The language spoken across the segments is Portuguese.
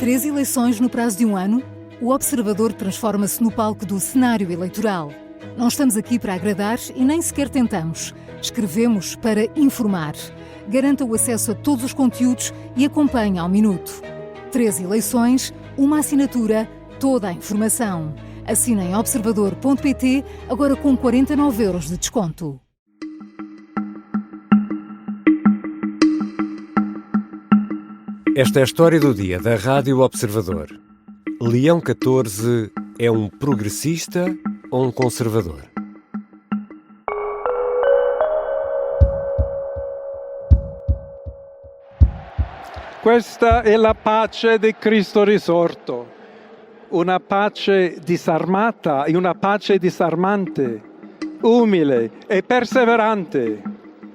3 eleições no prazo de um ano? O Observador transforma-se no palco do cenário eleitoral. Não estamos aqui para agradar e nem sequer tentamos. Escrevemos para informar. Garanta o acesso a todos os conteúdos e acompanhe ao minuto. 3 eleições, uma assinatura, toda a informação. Assina em observador.pt, agora com 49 € de desconto. Esta é a história do dia da Rádio Observador. Leão XIV é um progressista ou um conservador? Questa è la pace di Cristo risorto, una pace disarmata e una pace disarmante, umile e perseverante.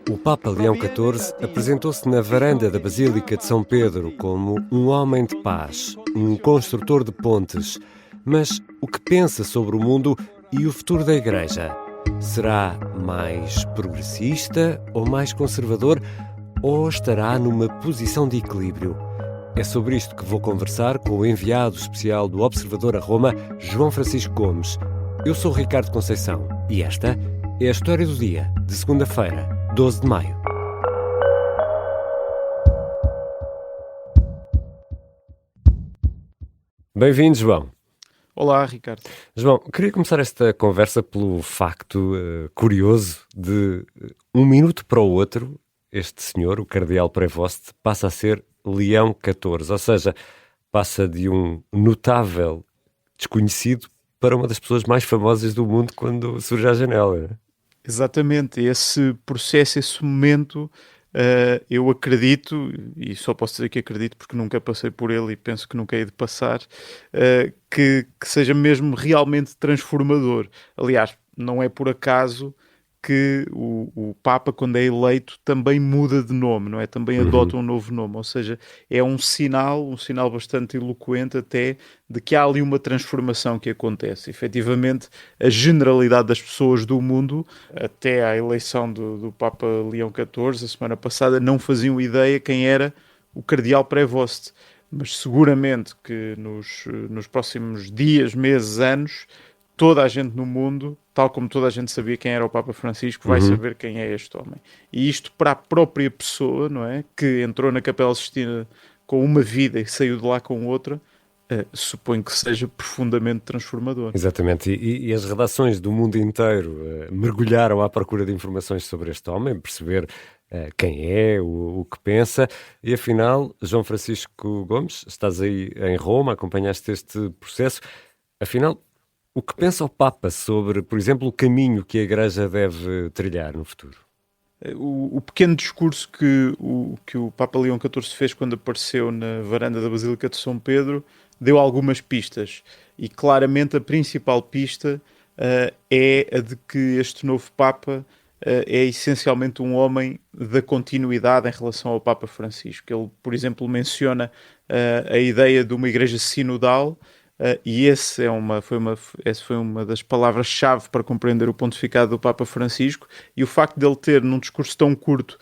O Papa Leão XIV apresentou-se na varanda da Basílica de São Pedro como um homem de paz, um construtor de pontes. Mas o que pensa sobre o mundo e o futuro da Igreja? Será mais progressista ou mais conservador? Ou estará numa posição de equilíbrio? É sobre isto que vou conversar com o enviado especial do Observador a Roma, João Francisco Gomes. Eu sou Ricardo Conceição e esta é a história do dia, de segunda-feira, 12 de maio. Bem-vindo, João. Olá, Ricardo. João, queria começar esta conversa pelo facto curioso de um minuto para o outro, este senhor, o cardeal Prevost, passa a ser Leão XIV, ou seja, passa de um notável desconhecido para uma das pessoas mais famosas do mundo quando surge à janela. Exatamente, esse processo, esse momento, eu acredito, e só posso dizer que acredito porque nunca passei por ele e penso que nunca hei de passar, que seja mesmo realmente transformador. Aliás, não é por acaso que o Papa, quando é eleito, também muda de nome, não é? Também adota um novo nome, ou seja, é um sinal bastante eloquente até de que há ali uma transformação que acontece. Efetivamente, a generalidade das pessoas do mundo, até à eleição do Papa Leão XIV, a semana passada, não faziam ideia quem era o cardeal Prevost. Mas seguramente que nos próximos dias, meses, anos, toda a gente no mundo, tal como toda a gente sabia quem era o Papa Francisco, vai saber quem é este homem. E isto para a própria pessoa, não é? Que entrou na Capela Sistina com uma vida e saiu de lá com outra, suponho que seja profundamente transformador. Exatamente, e as redações do mundo inteiro mergulharam à procura de informações sobre este homem, perceber quem é, o que pensa, e afinal, João Francisco Gomes, estás aí em Roma, acompanhaste este processo, afinal, o que pensa o Papa sobre, por exemplo, o caminho que a Igreja deve trilhar no futuro? O pequeno discurso que o Papa Leão XIV fez quando apareceu na varanda da Basílica de São Pedro deu algumas pistas. E claramente a principal pista é a de que este novo Papa é essencialmente um homem da continuidade em relação ao Papa Francisco. Ele, por exemplo, menciona a ideia de uma igreja sinodal. E essa foi uma das palavras-chave para compreender o pontificado do Papa Francisco, e o facto de ele ter, num discurso tão curto,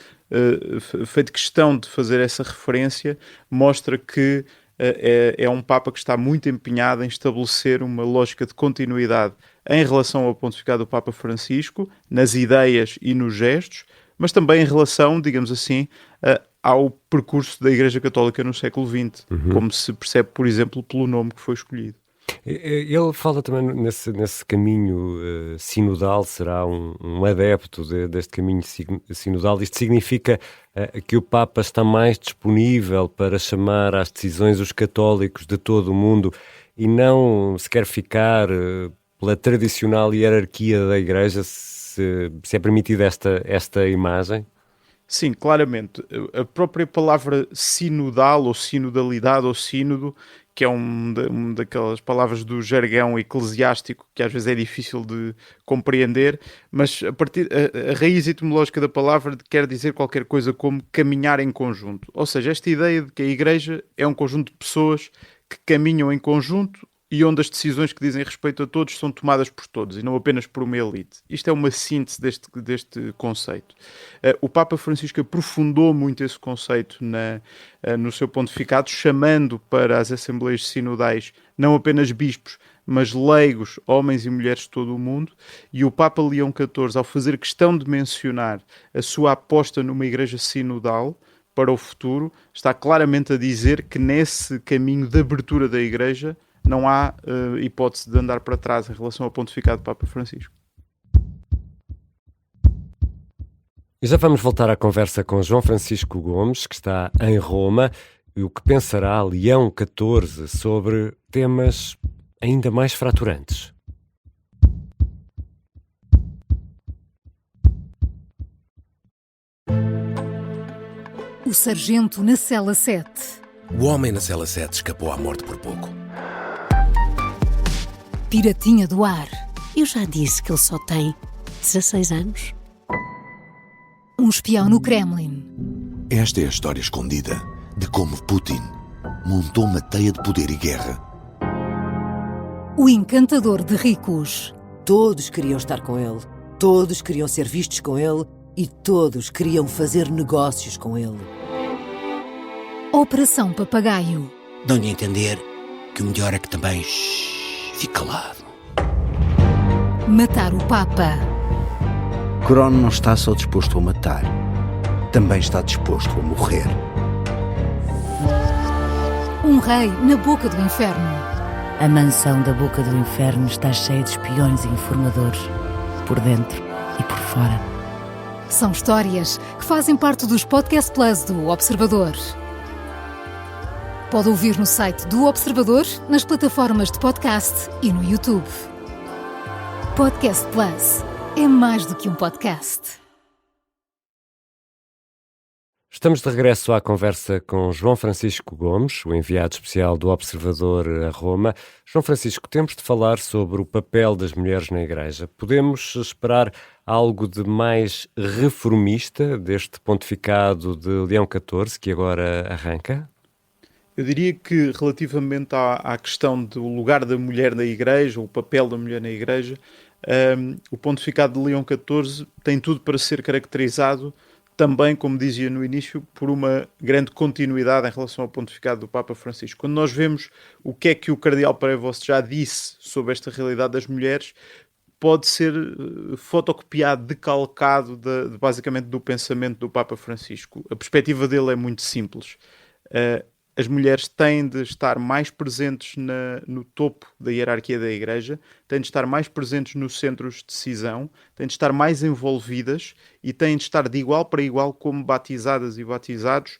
feito questão de fazer essa referência, mostra que é um Papa que está muito empenhado em estabelecer uma lógica de continuidade em relação ao pontificado do Papa Francisco, nas ideias e nos gestos, mas também em relação, digamos assim, ao percurso da Igreja Católica no século XX, como se percebe, por exemplo, pelo nome que foi escolhido. Ele fala também nesse caminho sinodal, será um adepto deste caminho sinodal. Isto significa que o Papa está mais disponível para chamar às decisões os católicos de todo o mundo e não se quer ficar pela tradicional hierarquia da Igreja, se é permitida esta imagem? Sim, claramente. A própria palavra sinodal, ou sinodalidade, ou sínodo, que é uma daquelas palavras do jargão eclesiástico que às vezes é difícil de compreender, mas a raiz etimológica da palavra quer dizer qualquer coisa como caminhar em conjunto. Ou seja, esta ideia de que a Igreja é um conjunto de pessoas que caminham em conjunto, e onde as decisões que dizem respeito a todos são tomadas por todos e não apenas por uma elite. Isto é uma síntese deste conceito. O Papa Francisco aprofundou muito esse conceito no seu pontificado, chamando para as assembleias sinodais não apenas bispos, mas leigos, homens e mulheres de todo o mundo, e o Papa Leão XIV, ao fazer questão de mencionar a sua aposta numa igreja sinodal para o futuro, está claramente a dizer que nesse caminho de abertura da igreja não há hipótese de andar para trás em relação ao pontificado do Papa Francisco. E já vamos voltar à conversa com João Francisco Gomes, que está em Roma, e o que pensará Leão XIV sobre temas ainda mais fraturantes. O sargento na cela 7. O homem na cela 7 escapou à morte por pouco. Piratinha do ar. Eu já disse que ele só tem 16 anos. Um espião no Kremlin. Esta é a história escondida de como Putin montou uma teia de poder e guerra. O encantador de ricos. Todos queriam estar com ele, todos queriam ser vistos com ele e todos queriam fazer negócios com ele. Operação Papagaio. Dão-lhe a entender que o melhor é que também fique calado. Matar o Papa. Crono não está só disposto a matar, também está disposto a morrer. Um rei na boca do inferno. A mansão da boca do inferno está cheia de espiões e informadores, por dentro e por fora. São histórias que fazem parte dos Podcast Plus do Observador. Pode ouvir no site do Observador, nas plataformas de podcast e no YouTube. Podcast Plus é mais do que um podcast. Estamos de regresso à conversa com João Francisco Gomes, o enviado especial do Observador a Roma. João Francisco, temos de falar sobre o papel das mulheres na Igreja. Podemos esperar algo de mais reformista deste pontificado de Leão XIV, que agora arranca? Eu diria que, relativamente à questão do lugar da mulher na Igreja, o papel da mulher na Igreja, o pontificado de Leão XIV tem tudo para ser caracterizado também, como dizia no início, por uma grande continuidade em relação ao pontificado do Papa Francisco. Quando nós vemos o que é que o cardeal Prevost já disse sobre esta realidade das mulheres, pode ser fotocopiado, decalcado basicamente do pensamento do Papa Francisco. A perspectiva dele é muito simples. As mulheres têm de estar mais presentes no topo da hierarquia da Igreja, têm de estar mais presentes nos centros de decisão, têm de estar mais envolvidas e têm de estar de igual para igual como batizadas e batizados,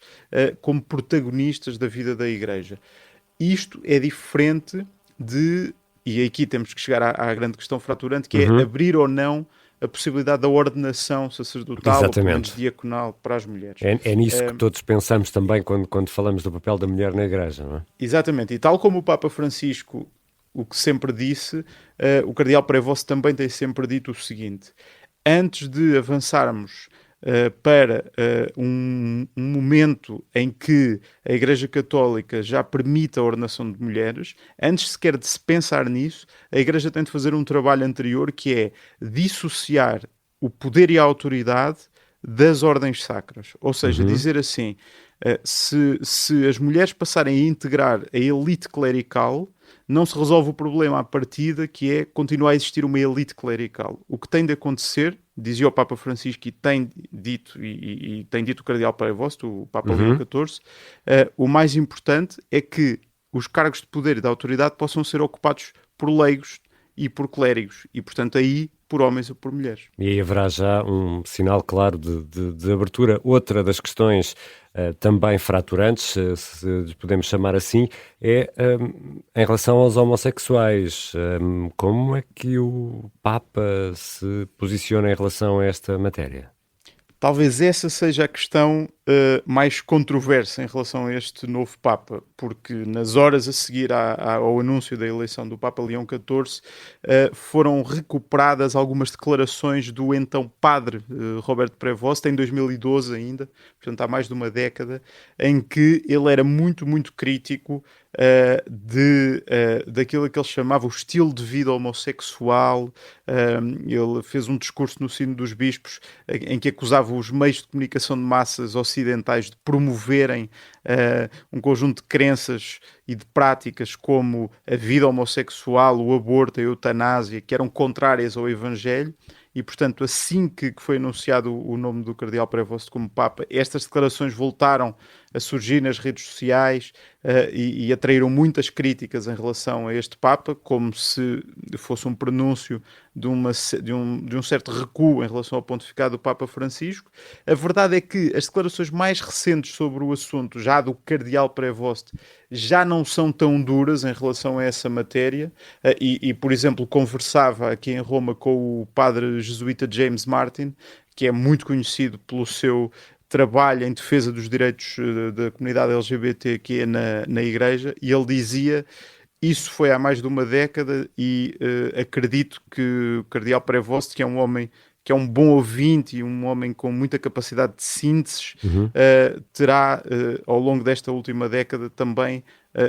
como protagonistas da vida da Igreja. Isto é diferente e aqui temos que chegar à grande questão fraturante, que é abrir ou não a possibilidade da ordenação sacerdotal ou pelo menos diaconal para as mulheres. É nisso que todos pensamos também quando falamos do papel da mulher na Igreja, não é? Exatamente, e tal como o Papa Francisco o que sempre disse, o cardeal Prevost também tem sempre dito o seguinte: antes de avançarmos para um momento em que a Igreja Católica já permite a ordenação de mulheres, antes sequer de se pensar nisso, a Igreja tem de fazer um trabalho anterior, que é dissociar o poder e a autoridade das ordens sacras. Ou seja, dizer assim, se as mulheres passarem a integrar a elite clerical, não se resolve o problema à partida, que é continuar a existir uma elite clerical. O que tem de acontecer, dizia o Papa Francisco e tem dito o cardeal Prevost, o Papa Leão XIV, o mais importante é que os cargos de poder e de autoridade possam ser ocupados por leigos e por clérigos, e portanto aí por homens ou por mulheres. E aí haverá já um sinal claro de abertura. Outra das questões também fraturantes, se podemos chamar assim, é em relação aos homossexuais. Como é que o Papa se posiciona em relação a esta matéria? Talvez essa seja a questão mais controversa em relação a este novo Papa, porque nas horas a seguir ao anúncio da eleição do Papa Leão XIV foram recuperadas algumas declarações do então padre Roberto Prevost, em 2012 ainda, portanto há mais de uma década, em que ele era muito, muito crítico daquilo que ele chamava o estilo de vida homossexual. Ele fez um discurso no Sínodo dos Bispos em que acusava os meios de comunicação de massas ocidentais de promoverem um conjunto de crenças e de práticas como a vida homossexual, o aborto, a eutanásia, que eram contrárias ao Evangelho. E, portanto, assim que foi anunciado o nome do Cardeal Prevost como Papa, estas declarações voltaram a surgir nas redes sociais e atraíram muitas críticas em relação a este Papa, como se fosse um prenúncio de um certo recuo em relação ao pontificado do Papa Francisco. A verdade é que as declarações mais recentes sobre o assunto, já do Cardeal Prevost, já não são tão duras em relação a essa matéria. Por exemplo, conversava aqui em Roma com o padre jesuíta James Martin, que é muito conhecido pelo seu trabalho em defesa dos direitos da comunidade LGBT que é na Igreja, e ele dizia: isso foi há mais de uma década e acredito que o Cardeal Prevost, que é um homem que é um bom ouvinte e um homem com muita capacidade de síntese, terá, ao longo desta última década, também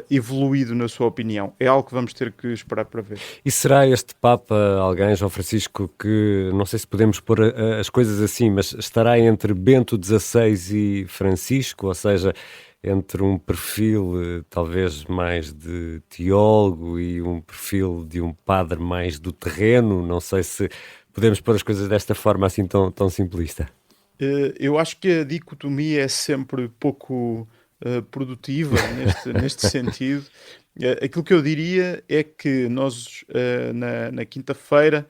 evoluído na sua opinião. É algo que vamos ter que esperar para ver. E será este Papa alguém, João Francisco, que, não sei se podemos pôr as coisas assim, mas estará entre Bento XVI e Francisco, ou seja, entre um perfil talvez mais de teólogo e um perfil de um padre mais do terreno? Não sei se podemos pôr as coisas desta forma assim tão simplista. Eu acho que a dicotomia é sempre pouco produtiva neste sentido. Aquilo que eu diria é que nós, na quinta-feira,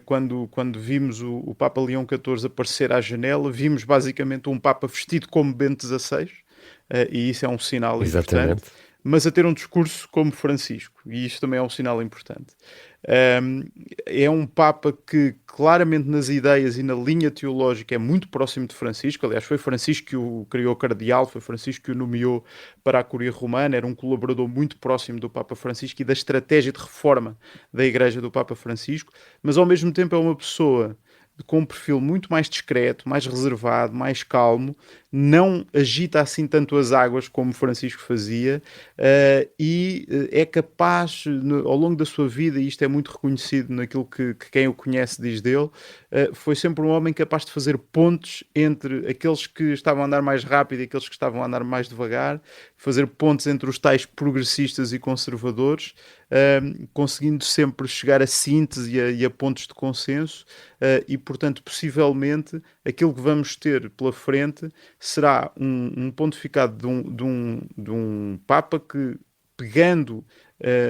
quando vimos o Papa Leão XIV aparecer à janela, vimos basicamente um Papa vestido como Bento XVI, e isso é um sinal importante, mas a ter um discurso como Francisco, e isto também é um sinal importante. É um Papa que claramente nas ideias e na linha teológica é muito próximo de Francisco. Aliás, foi Francisco que o criou cardeal, foi Francisco que o nomeou para a Curia Romana, era um colaborador muito próximo do Papa Francisco e da estratégia de reforma da Igreja do Papa Francisco, mas ao mesmo tempo é uma pessoa com um perfil muito mais discreto, mais reservado, mais calmo, não agita assim tanto as águas como Francisco fazia, e é capaz, ao longo da sua vida, e isto é muito reconhecido naquilo que quem o conhece diz dele, foi sempre um homem capaz de fazer pontes entre aqueles que estavam a andar mais rápido e aqueles que estavam a andar mais devagar, fazer pontes entre os tais progressistas e conservadores, conseguindo sempre chegar a síntese e a pontos de consenso, e portanto possivelmente aquilo que vamos ter pela frente será um pontificado de um Papa que, pegando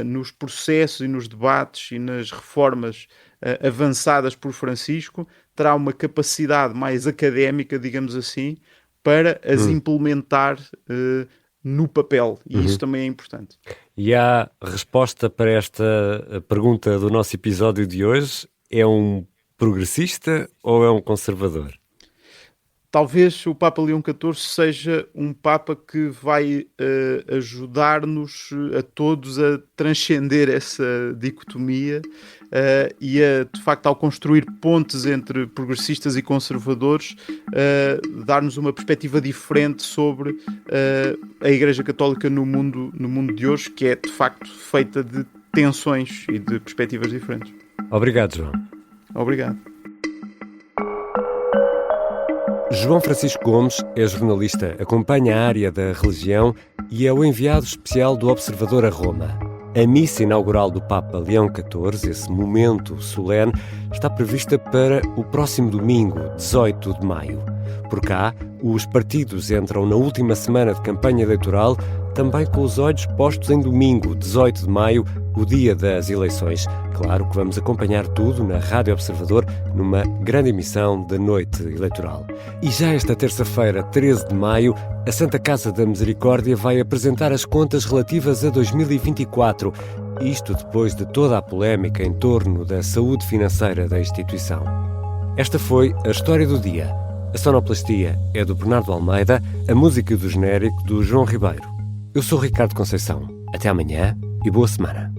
nos processos e nos debates e nas reformas avançadas por Francisco, terá uma capacidade mais académica, digamos assim, para as implementar no papel, e isso também é importante. E há resposta para esta pergunta do nosso episódio de hoje: é um progressista ou é um conservador? Talvez o Papa Leão XIV seja um Papa que vai ajudar-nos a todos a transcender essa dicotomia e a, de facto, ao construir pontes entre progressistas e conservadores, dar-nos uma perspectiva diferente sobre a Igreja Católica no mundo de hoje, que é, de facto, feita de tensões e de perspectivas diferentes. Obrigado, João. Obrigado. João Francisco Gomes é jornalista, acompanha a área da religião e é o enviado especial do Observador a Roma. A missa inaugural do Papa Leão XIV, esse momento solene, está prevista para o próximo domingo, 18 de maio. Por cá, os partidos entram na última semana de campanha eleitoral, também com os olhos postos em domingo, 18 de maio, o dia das eleições. Claro que vamos acompanhar tudo na Rádio Observador, numa grande emissão da noite eleitoral. E já esta terça-feira, 13 de maio, a Santa Casa da Misericórdia vai apresentar as contas relativas a 2024. Isto depois de toda a polémica em torno da saúde financeira da instituição. Esta foi a história do dia. A sonoplastia é do Bernardo Almeida, a música do genérico do João Ribeiro. Eu sou Ricardo Conceição. Até amanhã e boa semana.